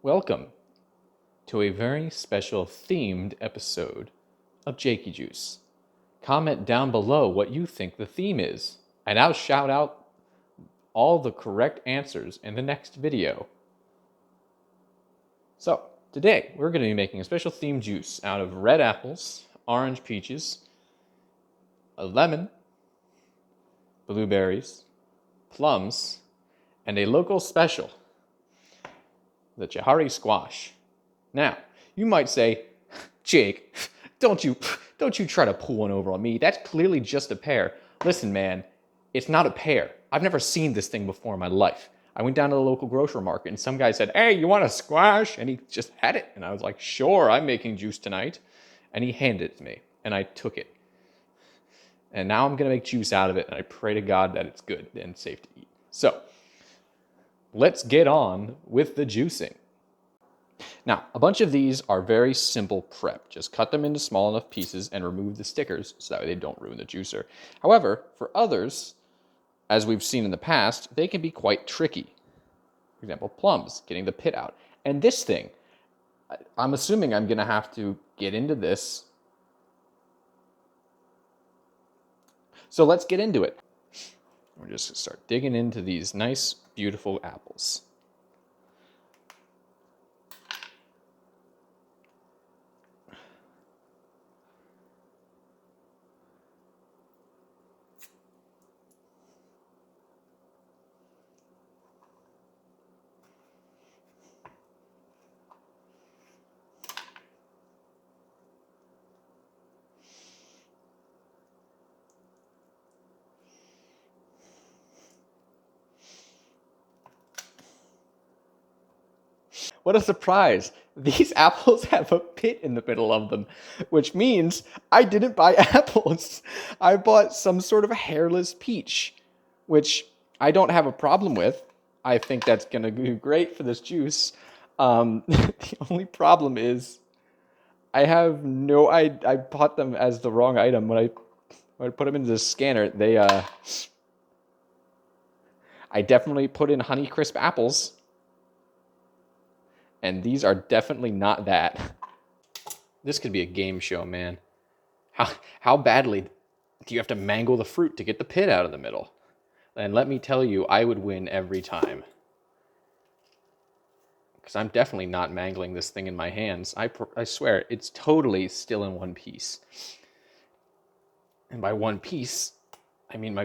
Welcome to a very special themed episode of Jakey Juice. Comment down below what you think the theme is, and I'll shout out all the correct answers in the next video. So, today we're going to be making a special themed juice out of red apples, orange peaches, a lemon, blueberries, plums, and a local special, the Chahari squash. Now, you might say, Jake, don't you try to pull one over on me. That's clearly just a pear. Listen, man, it's not a pear. I've never seen this thing before in my life. I went down to the local grocery market and some guy said, hey, you want a squash? And he just had it. And I was like, sure, I'm making juice tonight. And he handed it to me and I took it. And now I'm going to make juice out of it. And I pray to God that it's good and safe to eat. So let's get on with the juicing. Now, a bunch of these are very simple prep. Just cut them into small enough pieces and remove the stickers so that way they don't ruin the juicer. However, for others, as we've seen in the past, they can be quite tricky. For example, plums, getting the pit out. And this thing, I'm assuming I'm going to have to get into this. So let's get into it. We're just going to start digging into these nice, beautiful apples. What a surprise. These apples have a pit in the middle of them, which means I didn't buy apples. I bought some sort of hairless peach, which I don't have a problem with. I think that's going to be great for this juice. The only problem is I bought them as the wrong item. When I put them into the scanner, I definitely put in Honeycrisp apples. And these are definitely not that. This could be a game show, man. How badly do you have to mangle the fruit to get the pit out of the middle? And let me tell you, I would win every time. Because I'm definitely not mangling this thing in my hands. I swear, it's totally still in one piece. And by one piece, I mean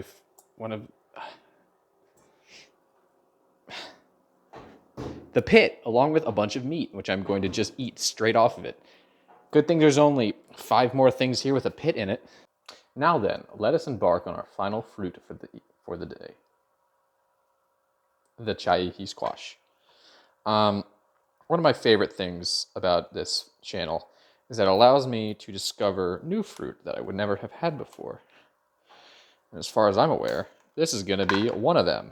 the pit, along with a bunch of meat, which I'm going to just eat straight off of it. Good thing there's only 5 more things here with a pit in it. Now then, let us embark on our final fruit for the day. The Jakey squash. One of my favorite things about this channel is that it allows me to discover new fruit that I would never have had before. And as far as I'm aware, this is going to be one of them.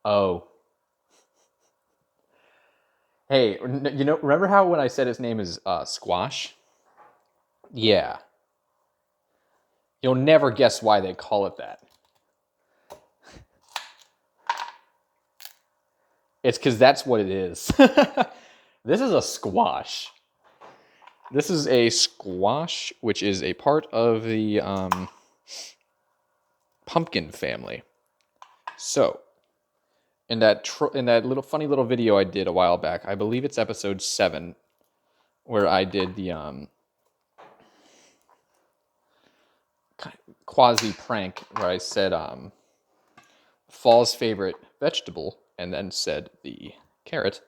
Oh. Hey, remember how when I said his name is Squash? Yeah. You'll never guess why they call it that. It's because that's what it is. This is a squash. This is a squash, which is a part of the pumpkin family. So, in that little funny little video I did a while back, I believe it's episode 7, where I did the quasi prank where I said fall's favorite vegetable, and then said the carrot,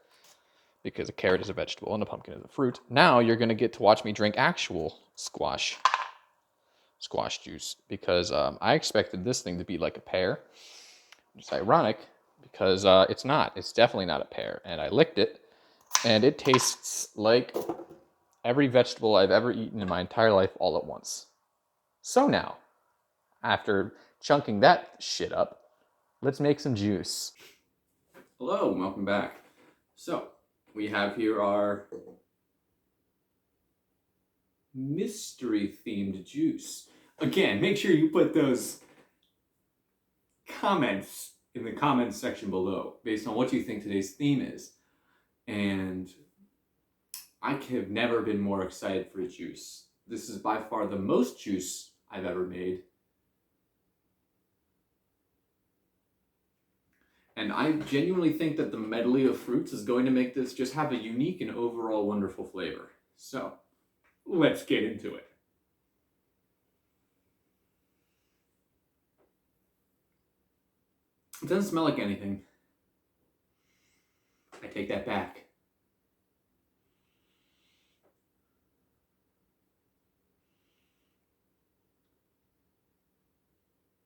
because a carrot is a vegetable and a pumpkin is a fruit. Now you're going to get to watch me drink actual squash juice, because I expected this thing to be like a pear. It's ironic, because it's not. It's definitely not a pear. And I licked it, and it tastes like every vegetable I've ever eaten in my entire life all at once. So now, after chunking that shit up, let's make some juice. Hello, and welcome back. So, we have here our mystery-themed juice. Again, make sure you put those comments in the comments section below based on what you think today's theme is. And I have never been more excited for juice. This is by far the most juice I've ever made. And I genuinely think that the medley of fruits is going to make this just have a unique and overall wonderful flavor. So, let's get into it. It doesn't smell like anything. I take that back.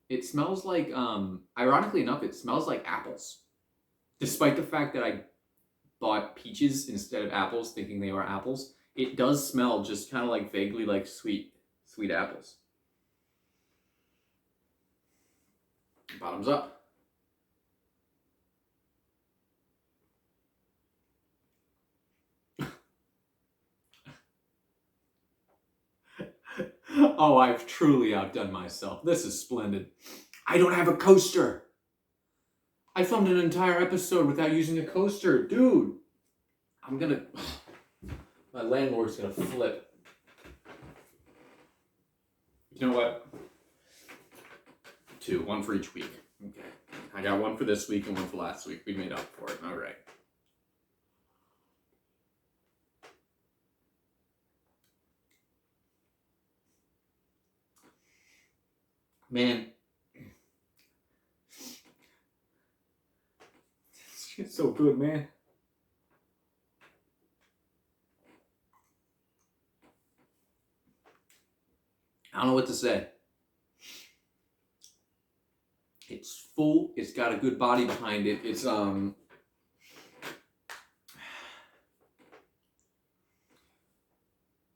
It smells like, ironically enough, it smells like apples. Despite the fact that I bought peaches instead of apples, thinking they were apples, it does smell just kind of like vaguely like sweet apples. Bottoms up. Oh, I've truly outdone myself. This is splendid. I don't have a coaster. I filmed an entire episode without using a coaster. Dude, my landlord's gonna flip. You know what? 2, 1 for each week. Okay. I got 1 for this week and 1 for last week. We made up for it. All right. Man. This shit's so good, man. I don't know what to say. It's full. It's got a good body behind it. It's I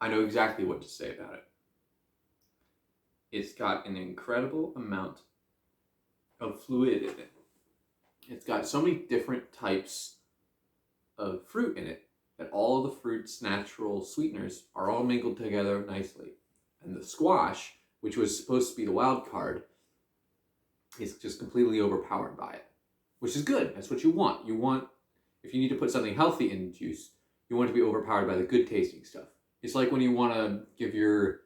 know exactly what to say about it. It's got an incredible amount of fluid in it. It's got so many different types of fruit in it that all of the fruit's natural sweeteners are all mingled together nicely. And the squash, which was supposed to be the wild card, is just completely overpowered by it, which is good. That's what you want. You want, if you need to put something healthy in juice, you want it to be overpowered by the good tasting stuff. It's like when you want to give your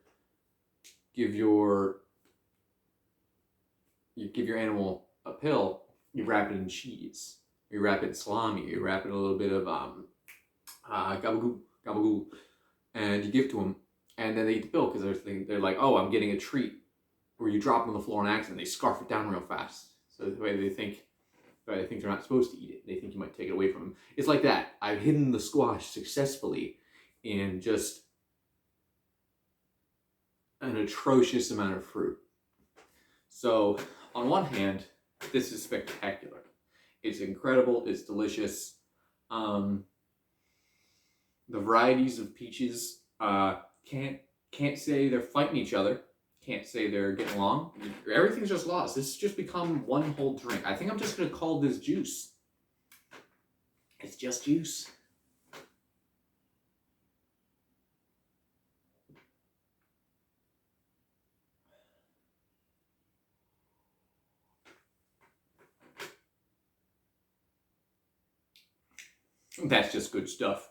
animal a pill, you wrap it in cheese, you wrap it in salami, you wrap it in a little bit of gabagool, and you give it to them, and then they eat the pill because they're like, oh, I'm getting a treat. Or you drop them on the floor on accident, they scarf it down real fast. So the way they think they're not supposed to eat it. They think you might take it away from them. It's like that. I've hidden the squash successfully in just an atrocious amount of fruit. So on one hand, this is spectacular. It's incredible. It's delicious. The varieties of peaches can't say they're fighting each other. Can't say they're getting along. Everything's just lost. This has just become one whole drink. I think I'm just gonna call this juice. It's just juice. That's just good stuff.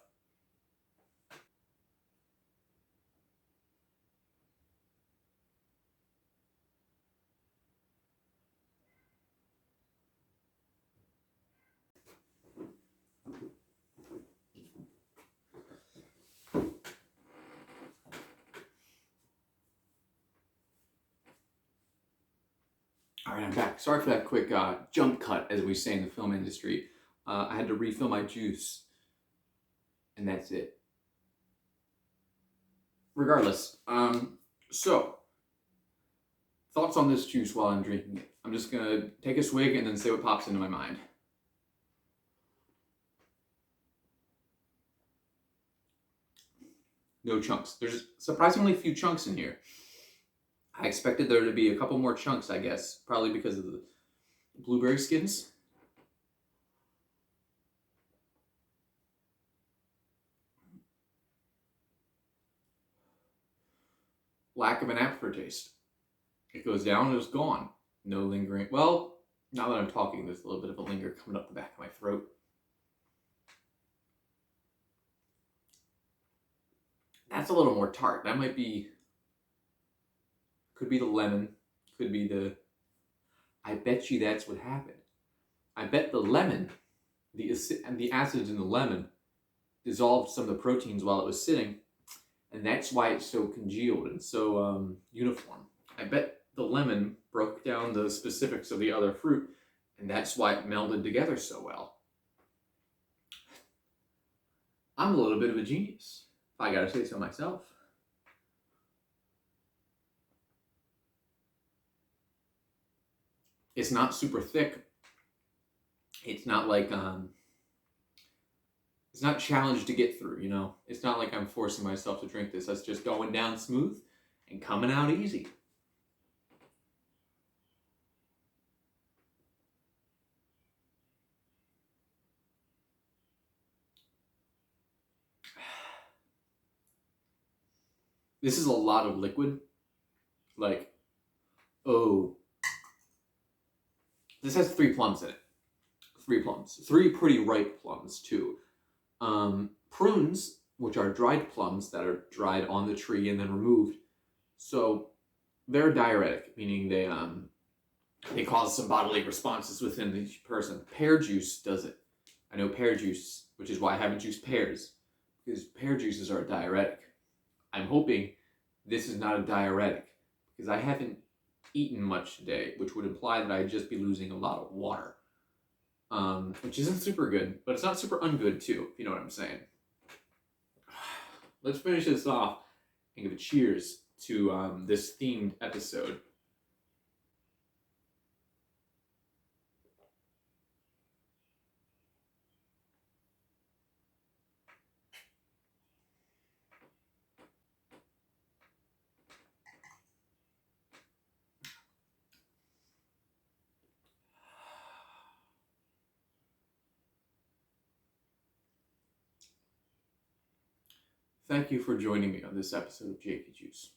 All right, I'm back. Sorry for that quick jump cut, as we say in the film industry. I had to refill my juice, and that's it. Regardless, so thoughts on this juice while I'm drinking it. I'm just gonna take a swig and then say what pops into my mind. No chunks. There's surprisingly few chunks in here. I expected there to be a couple more chunks, I guess, probably because of the blueberry skins. Lack of an aftertaste. It goes down and it's gone. No lingering. Well, Now that I'm talking, there's a little bit of a linger coming up the back of my throat. That's a little more tart. That might be, could be the lemon, could be the, I bet you that's what happened. I bet the lemon, the acids in the lemon dissolved some of the proteins while it was sitting, and that's why it's so congealed and so uniform. I bet the lemon broke down the specifics of the other fruit, and that's why it melded together so well. I'm a little bit of a genius, if I gotta say so myself. It's not super thick. It's not like it's not challenged to get through, you know? It's not like I'm forcing myself to drink this. That's just going down smooth and coming out easy. This is a lot of liquid. Like, oh. This has 3 plums in it. 3 plums. 3 pretty ripe plums, too. Prunes, which are dried plums that are dried on the tree and then removed. So they're diuretic, meaning they cause some bodily responses within the person. Pear juice does it. I know pear juice, which is why I haven't juiced pears, because pear juices are a diuretic. I'm hoping this is not a diuretic, because I haven't eaten much today, which would imply that I'd just be losing a lot of water, which isn't super good, but it's not super ungood too, if you know what I'm saying. Let's finish this off and give a cheers to this themed episode. Thank you for joining me on this episode of Jakey Juice.